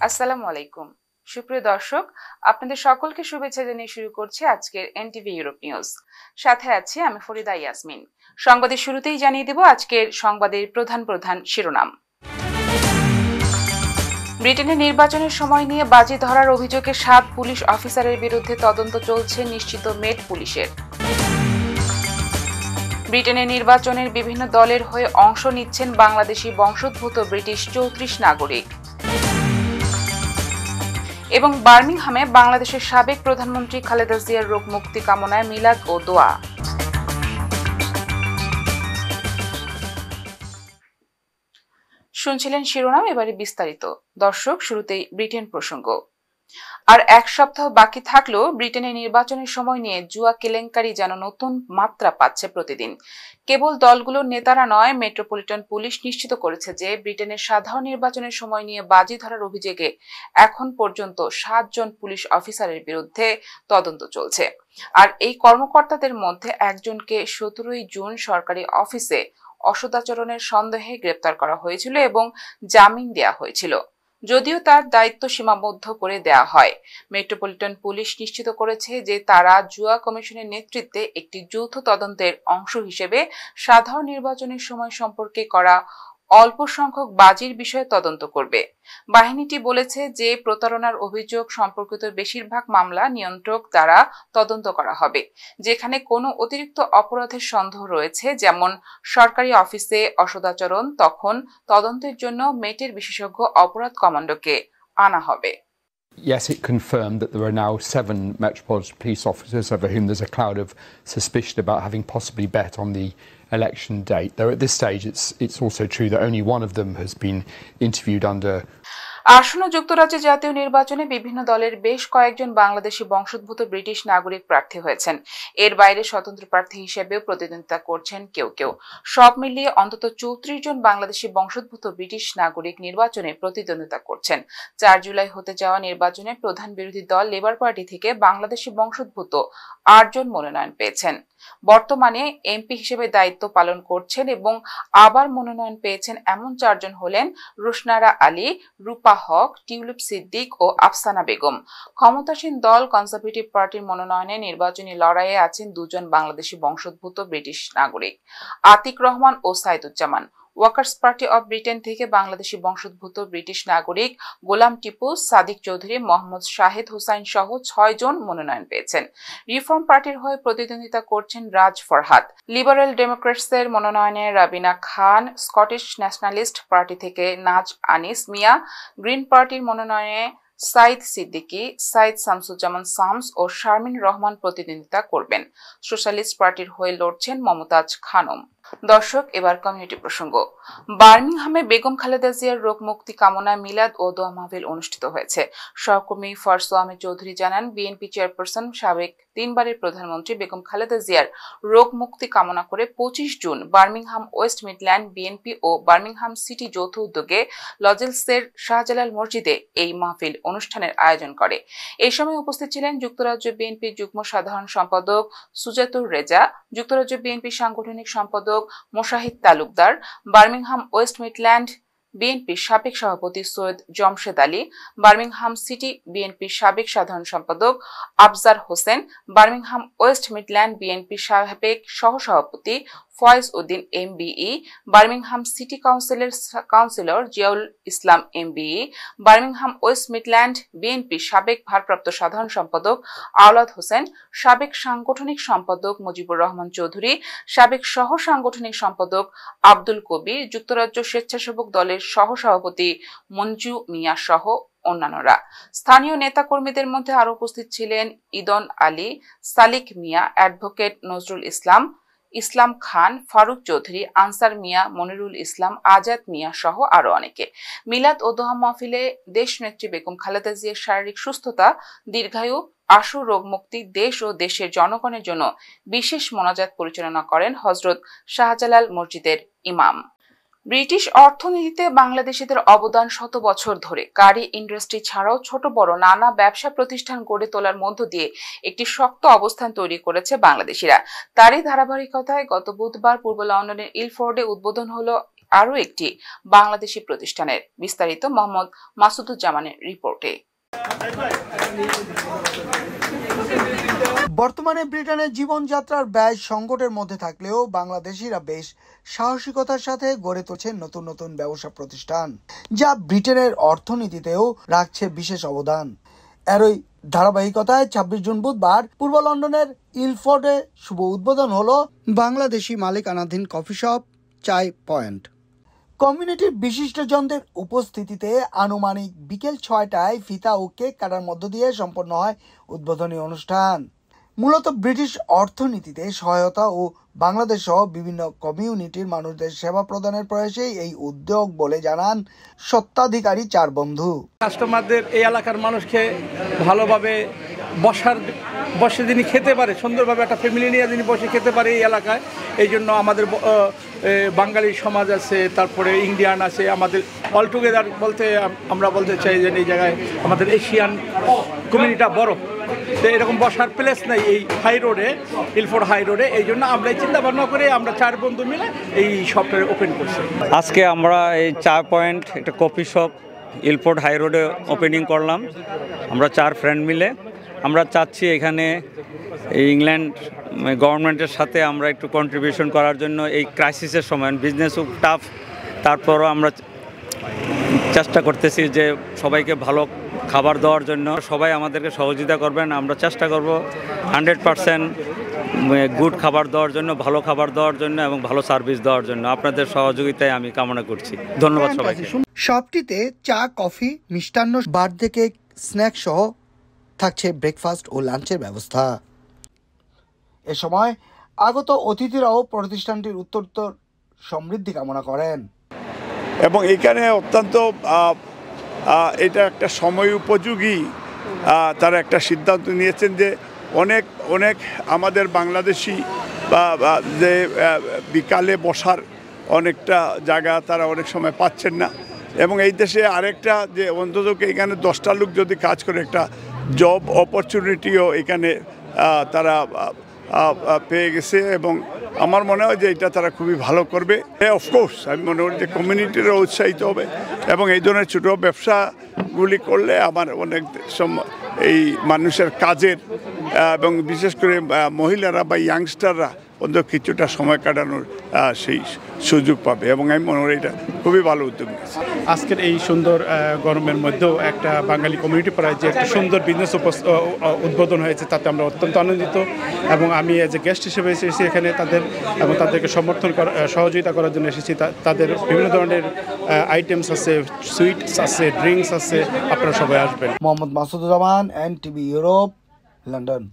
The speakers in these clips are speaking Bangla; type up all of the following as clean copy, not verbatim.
আসসালামু আলাইকুম সুপ্রিয় দর্শক, আপনাদের সকলকে শুভেচ্ছা জানিয়ে শুরু করছি আজকের এনটিভি ইউরোপ নিউজ। সাথে আছি আমি ফরিদা ইয়াসমিন। সংবাদের শুরুতেই জানিয়ে দেব আজকের সংবাদের প্রধান প্রধান শিরোনাম। ব্রিটেনে নির্বাচনের সময় নিয়ে বাজি ধরার অভিযোগে 7 পুলিশ অফিসারের বিরুদ্ধে তদন্ত চলছে, নিশ্চিত মেট পুলিশের। ব্রিটেনে নির্বাচনের বিভিন্ন দলের হয়ে অংশ নিচ্ছেন বাংলাদেশি বংশোদ্ভূত ব্রিটিশ 34 নাগরিক। এবং বার্মিংহামে বাংলাদেশের সাবেক প্রধানমন্ত্রী খালেদা জিয়ার রোগ মুক্তি কামনায় মিলাদ ও দোয়া। শুনছিলেন শিরোনাম, এবারে বিস্তারিত। দর্শক, শুরুতেই ব্রিটেন প্রসঙ্গ। আর এক সপ্তাহ বাকি থাকলেও ব্রিটেনে নির্বাচনের সময় নিয়ে জুয়া কেলেঙ্কারি যেন নতুন মাত্রা পাচ্ছে প্রতিদিন। কেবল দলগুলোর নেতারা নয়, মেট্রোপলিটন পুলিশ নিশ্চিত করেছে যে ব্রিটেনের সাধারণ নির্বাচনের সময় নিয়ে বাজি ধরার অভিযোগে এখন পর্যন্ত 7 জন পুলিশ অফিসারের বিরুদ্ধে তদন্ত চলছে। আর এই কর্মকর্তাদের মধ্যে একজনকে 17 জুন সরকারি অফিসে অসদাচরণের সন্দেহে গ্রেপ্তার করা হয়েছিল এবং জামিন দেওয়া হয়েছিল, যদিও তার দায়িত্ব সীমাবদ্ধ করে দেয়া হয়। মেট্রোপলিটন পুলিশ নিশ্চিত করেছে যে তারা জুয়া কমিশনের নেতৃত্বে একটি যৌথ তদন্তের অংশ হিসেবে সাধারণ নির্বাচনের সময় সম্পর্কে করা অল্প সংখ্যক বাজির বিষয়ে তদন্ত করবে। বাহিনীটি বলেছে যে প্রতারণার অভিযোগ সম্পর্কিত বেশিরভাগ মামলা নিয়ন্ত্রক দ্বারা তদন্ত করা হবে। যেখানে কোনো অতিরিক্ত অপরাধের সন্দেহ রয়েছে, যেমন সরকারি অফিসে অসদাচরণ, তখন তদন্তের জন্য মেটের বিশেষজ্ঞ অপরাধ কমান্ডোকে আনা হবে। Yes, it confirmed that there are now 7 Metropolitan Police officers over whom there's a cloud of suspicion about having possibly bet on the election date. Though at this stage it's also true that only one of them has been interviewed under আসন্ন যুক্তরাজ্যে জাতীয় নির্বাচনে বিভিন্ন দলের বেশ কয়েকজন বাংলাদেশি বংশোদ্ভূত ব্রিটিশ নাগরিক প্রার্থী হয়েছেন। এর বাইরে স্বতন্ত্র প্রার্থী হিসেবেও প্রতিদ্বন্দ্বিতা করছেন কেউ কেউ। সব মিলিয়ে অন্তত 34 জন বাংলাদেশি বংশোদ্ভূত ব্রিটিশ নাগরিক নির্বাচনে প্রতিদ্বন্দ্বিতা করছেন। 4 জুলাই হতে যাওয়া নির্বাচনে প্রধান বিরোধী দল লেবার পার্টি থেকে বাংলাদেশি বংশোদ্ভূত 8 জন মনোনয়ন পেয়েছেন। বর্তমানে এমপি হিসেবে দায়িত্ব পালন করছেন এবং আবার মনোনয়ন পেয়েছেন এমন 4 জন হলেন রুশনারা আলী, রূপা হক, টিউলিপ সিদ্দিক ও আফসানা বেগম। ক্ষমতাসীন দল কনজারভেটিভ পার্টির মনোনয়নে নির্বাচনী লড়াইয়ে আছেন 2 জন বাংলাদেশি বংশোদ্ভূত ব্রিটিশ নাগরিক, আতিক রহমান ও Saiduzzaman. Workers Party of Britain থেকে বাংলাদেশি বংশোদ্ভূত ব্রিটিশ নাগরিক গোলাম টিপু, সাদিক চৌধুরী, মোহাম্মদ শাহেদ হুসাইন সহ 6 জন মনোনয়ন পেয়েছেন। রিফর্ম পার্টির হয়ে প্রতিদ্বন্দ্বিতা করছেন রাজ ফরহাদ। লিবারেল ডেমোক্রেটসের মনোনয়নে রাবিনা খান, স্কটিশ ন্যাশনালিস্ট পার্টি থেকে নাজ আনিস মিয়া, গ্রিন পার্টির মনোনয়নে সাইদ সিদ্দিকী, সাইদ শামসুজ্জামান শামস ও শারমিন রহমান প্রতিদ্বন্দ্বিতা করবেন। সোশ্যালিস্ট পার্টির হয়ে লড়ছেন মমতাজ খানম। দর্শক, এবার কমিউনিটি প্রসঙ্গ। বার্মিংহামে বেগম খালেদা জিয়ার রোগ মুক্তি কামনায় মিলাদ ও দোয়া মাহফিল অনুষ্ঠিত হয়েছে। সহকর্মী ফারসু আহমেদ চৌধুরী জানান, বিএনপি চেয়ারপারসন সাবেক 3 বারের প্রধানমন্ত্রী বেগম খালেদা জিয়ার রোগ মুক্তি কামনা করে 25 June Birmingham West Midland BNP ও বার্মিংহাম সিটি যৌথ উদ্যোগে লজেলসের শাহজালাল মসজিদে এই মাহফিল অনুষ্ঠানের আয়োজন করে। এই সময় উপস্থিত ছিলেন যুক্তরাজ্য বিএনপির যুগ্ম সাধারণ সম্পাদক সুজাতুর রেজা, যুক্তরাজ্য বিএনপির সাংগঠনিক সম্পাদক Moshahid Talukdar, Birmingham West Midland বিএনপির সাবেক সভাপতি সৈয়দ জমশেদ আলী, বার্মিংহাম সিটি বিএনপির সাবেক সাধারণ সম্পাদক Afzar Hossain, Birmingham West Midland বিএনপির সাবেক সহসভাপতি Foyez Uddin MBE, Birmingham city কাউন্সিলের councillor Ziaul Islam MBE, Birmingham West Midland বিএনপির সাবেক ভারপ্রাপ্ত সাধারণ সম্পাদক আওলাদ হোসেন, সাবেক সাংগঠনিক সম্পাদক মুজিবুর রহমান চৌধুরী, সাবেক সহ সাংগঠনিক সম্পাদক আব্দুল কবির, যুক্তরাজ্য স্বেচ্ছাসেবক দলের সহসভাপতি মঞ্জু মিয়া সহ অন্যান্যরা। স্থানীয় নেতাকর্মীদের মধ্যে আরো উপস্থিত ছিলেন ইদন আলী, সালিক মিয়া, অ্যাডভোকেট নজরুল ইসলাম, ইসলাম খান, ফারুক চৌধুরী, আনসার মিয়া, মনিরুল ইসলাম, আজাদ মিয়া সহ আরো অনেকে। মিলাদ ও দোয়া মাহফিলে দেশনেত্রী বেগম খালেদা জিয়ার শারীরিক সুস্থতা, দীর্ঘায়ু, আশু রোগ মুক্তি, দেশ ও দেশের জনগণের জন্য বিশেষ মোনাজাত পরিচালনা করেন হযরত শাহজালাল মসজিদের ইমাম। ব্রিটিশ অর্থনীতিতে বাংলাদেশিদের অবদান শত বছর ধরে গাড়ি ইন্ডাস্ট্রি ছাড়াও ছোট বড় নানা ব্যবসা প্রতিষ্ঠান গড়ে তোলার মধ্য দিয়ে একটি শক্ত অবস্থান তৈরি করেছে বাংলাদেশিরা। তারই ধারাবাহিকতায় গত বুধবার পূর্ব লন্ডনের ইলফোর্ডে উদ্বোধন হলো আরও একটি বাংলাদেশি প্রতিষ্ঠানের। বিস্তারিত মোহাম্মদ মাসুদুজ্জামানের রিপোর্টে। বর্তমানে ব্রিটেনের জীবনযাত্রার ব্যয় সংকটের মধ্যে থাকলেও বাংলাদেশিরা বেশ সাহসিকতার সাথে গড়ে তুলছেন নতুন নতুন ব্যবসা প্রতিষ্ঠান, যা ব্রিটেনের অর্থনীতিতেও রাখছে বিশেষ অবদান। এরই ধারাবাহিকতায় ২৬ জুন বুধবার পূর্ব লন্ডনের ইলফোর্ডে শুভ উদ্বোধন হলো বাংলাদেশি মালিকানাধীন কফি শপ চায় পয়েন্ট। কমিউনিটির বিশিষ্টজনদের উপস্থিতিতে আনুমানিক বিকেল ৬টায় ফিতা ও কেক কাটার মধ্য দিয়ে সম্পন্ন হয় উদ্বোধনী অনুষ্ঠান। মূলত ব্রিটিশ অর্থনীতিতে সহায়তা ও বাংলাদেশ সহ বিভিন্ন কমিউনিটির মানুষদের সেবা প্রদানের প্রয়াসে এই উদ্যোগ বলে জানান স্বত্বাধিকারী ৪ বন্ধু। কাস্টমারদের এই এলাকার মানুষকে ভালোভাবে বসে যিনি খেতে পারে, সুন্দরভাবে একটা ফ্যামিলি নিয়ে যিনি বসে খেতে পারে এই এলাকায়, এই জন্য আমাদের বাঙালি সমাজ আছে, তারপরে ইন্ডিয়ান আছে, আমাদের অল টুগেদার বলতে আমরা বলতে চাই যে এই জায়গায় আমাদের এশিয়ান কমিউনিটিটা বড়, তো এরকম বসার প্লেস নাই এই হাই রোডে, ইলফোর্ড হাই রোডে। এই জন্য আমরা চিন্তা ভাবনা করে আমরা ৪ বন্ধু মিলে এই শপটা ওপেন করছি। আজকে আমরা এই চায় পয়েন্ট একটা কফি শপ ইলফোর্ড হাই রোডে ওপেনিং করলাম। আমরা ৪ ফ্রেন্ড মিলে আমরা চাচ্ছি এখানে ইংল্যান্ড গভর্নমেন্টের সাথে আমরা একটু কন্ট্রিবিউশন করার জন্য। এই ক্রাইসিসের সময় বিজনেস খুব টাফ, তারপরও আমরা চেষ্টা করতেছি যে সবাইকে ভালো খাবার দেওয়ার জন্য। সবাই আমাদেরকে সহযোগিতা করবেন, আমরা চেষ্টা করব 100% গুড খাবার দেওয়ার জন্য, ভালো খাবার দেওয়ার জন্য এবং ভালো সার্ভিস দেওয়ার জন্য। আপনাদের সহযোগিতায় আমি কামনা করছি। ধন্যবাদ সবাইকে। শপটিতে চা, কফি, মিষ্টান্ন, বার্থডে কেক, স্ন্যাক সহ থাকছে ব্রেকফাস্ট ও লাঞ্চের ব্যবস্থা। এ সময় আগত অতিথিরাও প্রতিষ্ঠানটির উত্তরোত্তর সমৃদ্ধি কামনা করেন এবং এখানে অত্যন্ত এটা একটা সময় উপযোগী তারা একটা সিদ্ধান্ত নিয়েছেন যে অনেক আমাদের বাংলাদেশি যে বিকালে বসার অনেকটা জায়গা তারা অনেক সময় পাচ্ছেন না, এবং এই দেশে আরেকটা যে অন্তত এখানে 10টা লোক যদি কাজ করে একটা জব অপরচুনিটিও এখানে তারা পেয়ে গেছে, এবং আমার মনে হয় যে এটা তারা খুবই ভালো করবে। অফকোর্স আমি মনে করি যে কমিউনিটিরও উৎসাহিত হবে এবং এই ধরনের ছোটো ব্যবসাগুলি করলে আমার অনেক এই মানুষের কাজের এবং বিশেষ করে মহিলারা বা ইয়াংস্টাররা অন্তত কিছুটা সময় কাটানোর সেই সুযোগ পাবে, এবং আমি মনে করি এটা খুবই ভালো উদ্যোগ নিয়েছে। আজকের এই সুন্দর গরমের মধ্যেও একটা বাঙালি কমিউনিটি পাড়ায় যে একটা সুন্দর বিজনেস উদ্বোধন হয়েছে তাতে আমরা অত্যন্ত আনন্দিত, এবং আমি এজ এ গেস্ট হিসেবে এসেছি এখানে তাদেরকে সমর্থন সহযোগিতা করার জন্য এসেছি। তাদের বিভিন্ন ধরনের আইটেমস আছে, সুইটস আছে, ড্রিঙ্কস আছে, আপনারা সবাই আসবেন। Mohammad Masuduzzaman, NTV Europe, London.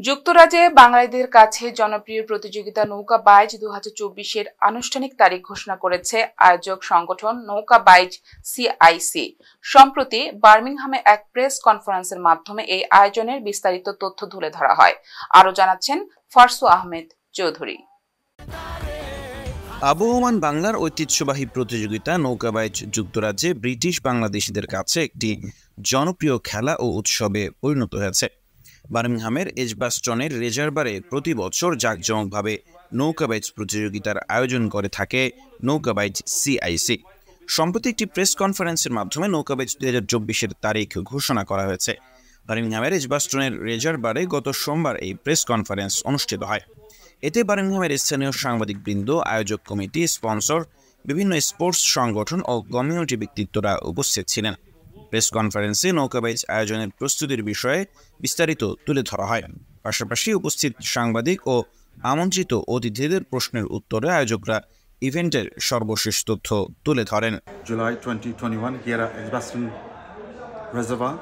যুক্তরাজ্যে বাঙালিদের কাছে জনপ্রিয় প্রতিযোগিতা নৌকা বাইচ 2024-এর আনুষ্ঠানিক তারিখ ঘোষণা করেছে আয়োজক সংগঠন নৌকা বাইচ সিআইসি। সম্প্রতি বার্মিংহামে এক প্রেস কনফারেন্সের মাধ্যমে এই আয়োজনের বিস্তারিত তথ্য তুলে ধরা হয়। আরো জানাচ্ছেন ফারসু আহমেদ চৌধুরী। আবহমান বাংলার ঐতিহ্যবাহী প্রতিযোগিতা নৌকা বাইচ যুক্তরাজ্যে ব্রিটিশ বাংলাদেশিদের কাছে একটি জনপ্রিয় খেলা ও উৎসবে পরিণত হয়েছে। বার্মিংহামের এজবাস্টনের রেজারবারে প্রতি বছর জাঁকজমকভাবে নৌকা বাইচ প্রতিযোগিতার আয়োজন করে থাকে নৌকা বাইচ সিআইসি। সম্প্রতি একটি প্রেস কনফারেন্সের মাধ্যমে নৌকা বাইচ 2024-এর তারিখ ঘোষণা করা হয়েছে। বার্মিংহামের এজবাস্টনের রেজারবারে গত সোমবার এই প্রেস কনফারেন্স অনুষ্ঠিত হয়। এতে বার্মিংহামের স্থানীয় সাংবাদিকবৃন্দ, আয়োজক কমিটি, স্পন্সর, বিভিন্ন স্পোর্টস সংগঠন ও কমিউনিটি ব্যক্তিত্বরা উপস্থিত ছিলেন। প্রেস কনফারেন্সে নৌকা বাইচ আয়োজনের প্রস্তুতির বিষয়ে বিস্তারিত তুলে ধরা হয়। পাশাপাশি উপস্থিত সাংবাদিক ও আমন্ত্রিত অতিথিদের প্রশ্নের উত্তরে আয়োজকরা ইভেন্টের সর্বশেষ তথ্য তুলে ধরেন। July 2021 here at Edgbaston Reservoir.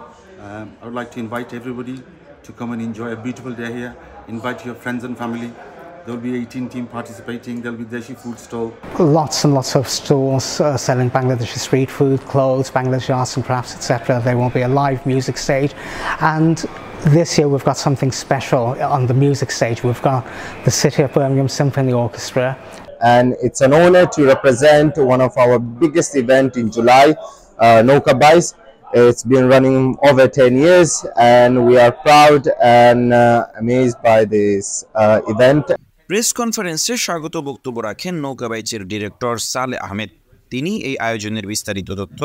I would like to invite everybody to come and enjoy a beautiful day here. Invite your friends and family. There will be 18 teams participating. There will be Deshi food stall. Lots and lots of stalls selling Bangladeshi street food, clothes, Bangladeshi arts and crafts, etc. There will be a live music stage, and this year we've got something special on the music stage. We've got the City of Birmingham Symphony Orchestra. And it's an honor to represent one of our biggest events in July, Nowka Bais. It's been running over 10 years and we are proud and amazed by this event. Press কনফারেন্সে স্বাগত বক্তব্য রাখেন নৌকাবাইজের ডিরেক্টর সালে আহমেদ। তিনি এই আয়োজনের বিস্তারিত তথ্য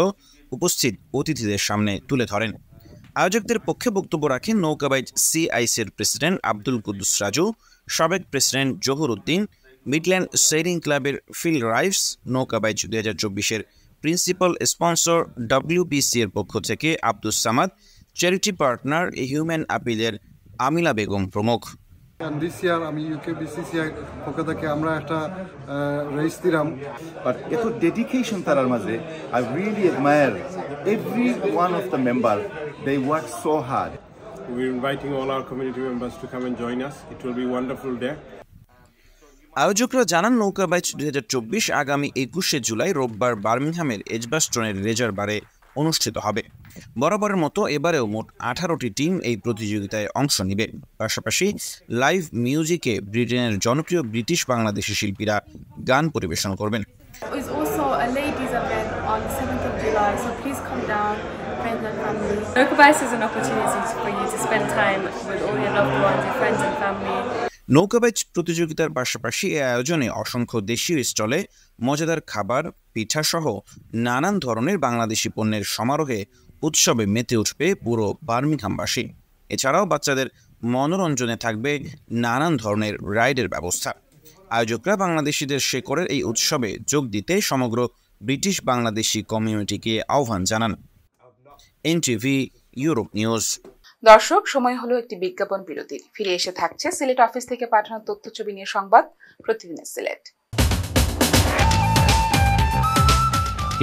উপস্থিত অতিথিদের সামনে তুলে ধরেন। আয়োজকদের পক্ষে বক্তব্য রাখেন নৌকাবাইজ সিআইসির প্রেসিডেন্ট আব্দুল কুদ্দুস রাজু, সাবেক president Zahur Uddin, Midland sailing ক্লাবের ফিল রাইভস, নৌকাবাইজ 2024-এর প্রিন্সিপাল স্পন্সর WBC এর পক্ষ থেকে Abdus Samad, charity partner human আপিলের আমিলা বেগম প্রমুখ। দিস ইয়ার আমি UKBCCI পক্ষ থেকে আমরা একটা রেস দিলাম, বাট এত ডেডিকেশন তার মাঝে I really admire every one of the member, they work so hard. We're inviting all our community members to come and join us. It will be a wonderful day. আয়োজকরা জানান নৌকাবাইজ 2024 আগামী 21শে জুলাই রোববার বার্মিংহামের এজবাস্টনের রেজার বারে অনুষ্ঠিত হবে। বরাবরের মতো এবারেও মোট 18টি টিম এই প্রতিযোগিতায় অংশ নেবে। পাশাপাশি লাইভ মিউজিকে ব্রিটেনের জনপ্রিয় ব্রিটিশ বাংলাদেশি শিল্পীরা গান পরিবেশন করবেন। It's also a ladies event on 7th of July, so please come down, friends and family. Nokabais is an opportunity for you to spend time with all your loved ones, your friends and family. নৌকাবাইজ প্রতিযোগিতার পাশাপাশি এই আয়োজনে অসংখ্য দেশীয় স্টলে মজাদার খাবার, পিঠা সহ নানান ধরনের বাংলাদেশি পণ্যের সমারোহে উৎসবে মেতে উঠবে পুরো বার্মিংহামবাসী। এছাড়াও বাচ্চাদের মনোরঞ্জনে থাকবে নানান ধরনের রাইডের ব্যবস্থা। আয়োজকরা বাংলাদেশিদের শেকড়ের এই উৎসবে যোগ দিতে সমগ্র ব্রিটিশ বাংলাদেশি কমিউনিটিকে আহ্বান জানান। NTV Europe news. দর্শক, সময় হলো একটি বিজ্ঞাপন বিরতির। ফিরে এসে থাকছে সিলেট অফিস থেকে পাঠানো তথ্য ছবি নিয়ে সংবাদ প্রতিদিনের সিলেট।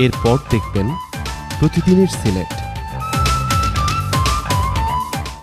এরপর দেখবেন প্রতিদিনের সিলেট।